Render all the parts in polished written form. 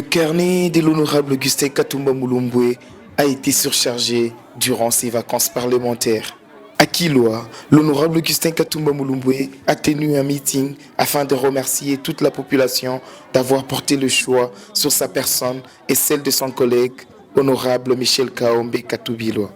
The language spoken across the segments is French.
carnet de l'honorable Augustin Katumba Mulumbwe a été surchargé durant ses vacances parlementaires. À Kilwa, l'honorable Augustin Katumba Mulumbwe a tenu un meeting afin de remercier toute la population d'avoir porté le choix sur sa personne et celle de son collègue, honorable Michel Kaombe Katubilwa.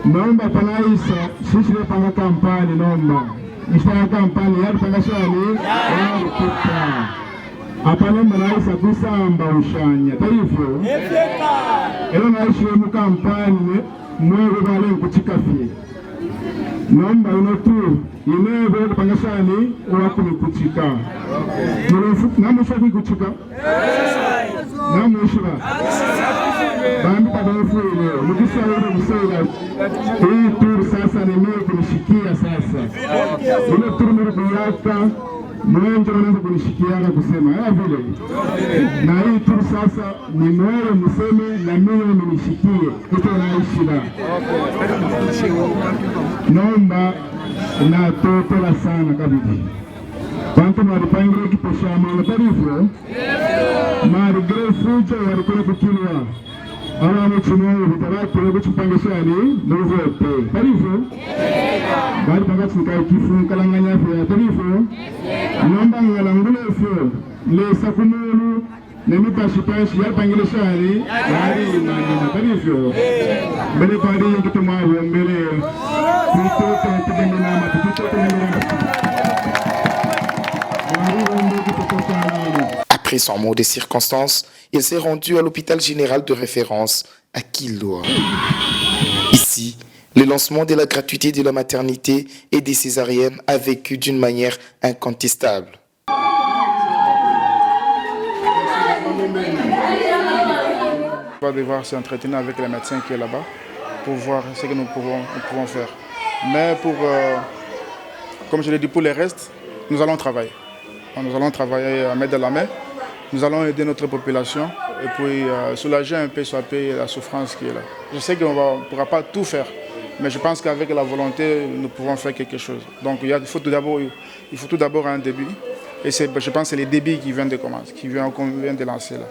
Nomba panaisa sisi panga kampani nomba ishaya kampani yari panga shani yari kuta apana manaisa kusamba ushanya tarifyo elo naishi mu kampani mwewe bale kuchikafi nomba unotu inewe panga shani wakumi kuchika namusha kuchika namushira bambi tabafuile mukisa ule musela hii tour sasa ni mimi kunishikia sasa ile tour mrudiyaka mwenje anaanza kunishikiana kusema vile na hii tour sasa ni mwewe mseme na mimi mnishikie ito naishi la nomba na totela sana kabidi bantu maripangire kiposhama na tarifo marigre fujo warikore kukilwa Ara mchino vitabaki leo kuchupangishani ndio vote. Tarifo? Bali pangati nikai kifu kalanganya ya tarifo. Nomba ngalangule fyo. Le sakumulu nemi pashi ya pangilishani bali na tarifo. Bale padi kitu mwa mbele. Kutoka tena matuto Après son mot de circonstance, il s'est rendu à l'hôpital général de référence à Kilwa. Ici, le lancement de la gratuité de la maternité et des césariennes a vécu d'une manière incontestable. On va devoir s'entretenir avec les médecins qui est là-bas pour voir ce que nous pouvons faire. Mais comme je l'ai dit, pour les restes, nous allons travailler. Nous allons travailler à main dans la main. Nous allons aider notre population et puis soulager un peu la souffrance qui est là. Je sais qu'on ne pourra pas tout faire, mais je pense qu'avec la volonté, nous pouvons faire quelque chose. Donc il faut tout d'abord un début. Et je pense que c'est les débits qui viennent de commencer, qu'on vient de lancer là.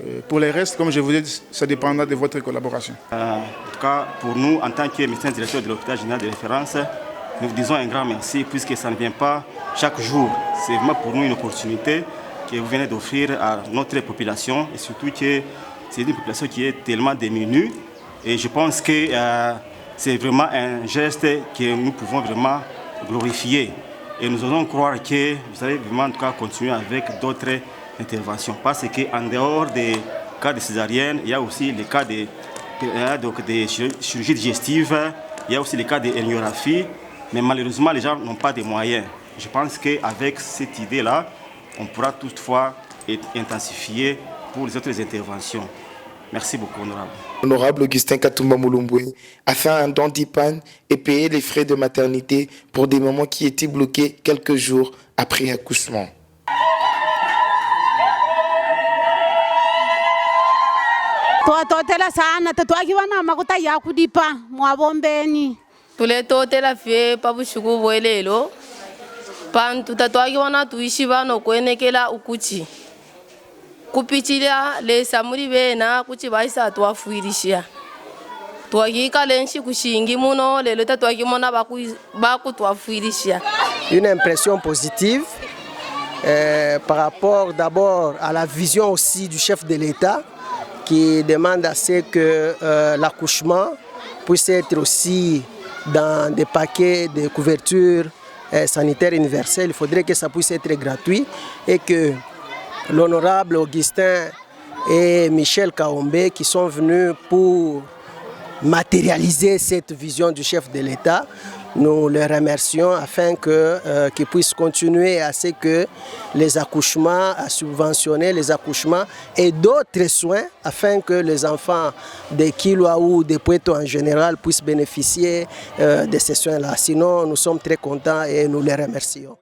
Et pour les restes, comme je vous ai dit, ça dépendra de votre collaboration. En tout cas, pour nous, en tant que médecin directeur de l'hôpital général de référence, nous vous disons un grand merci puisque ça ne vient pas chaque jour. C'est vraiment pour nous une opportunité que vous venez d'offrir à notre population et surtout que c'est une population qui est tellement démunie et je pense que c'est vraiment un geste que nous pouvons vraiment glorifier et nous osons croire que vous allez vraiment en tout cas continuer avec d'autres interventions parce qu'en dehors des cas de césarienne, il y a aussi les cas de chirurgie digestive, il y a aussi les cas d'hémorragie, mais malheureusement les gens n'ont pas de moyens. Je pense qu'avec cette idée-là, on pourra toutefois intensifier pour les autres interventions. Merci beaucoup, honorable. L'honorable Augustin Katumba Mulumbwe a fait un don d'IPAN et payé les frais de maternité pour des mamans qui étaient bloquées quelques jours après accouchement. Tuletotela fie pabushuku boelelo pantu tatwaki wana tuishi bano kwenekela ukuchi kupichila le samuri bena kuchi baisa twafuirishia twakika lenshi kushingi muno lelo tatwaki mona baku twafuirishia. Une impression positive par rapport d'abord à la vision aussi du chef de l'État qui demande à ce que l'accouchement puisse être aussi dans des paquets de couverture sanitaire universelle. Il faudrait que ça puisse être gratuit et que l'honorable Augustin et Michel Kaombe qui sont venus pour matérialiser cette vision du chef de l'État, nous les remercions afin qu'ils puissent continuer à ce que les accouchements, à subventionner les accouchements et d'autres soins afin que les enfants de Kilwa ou de Puerto en général puissent bénéficier de ces soins-là. Sinon, nous sommes très contents et nous les remercions.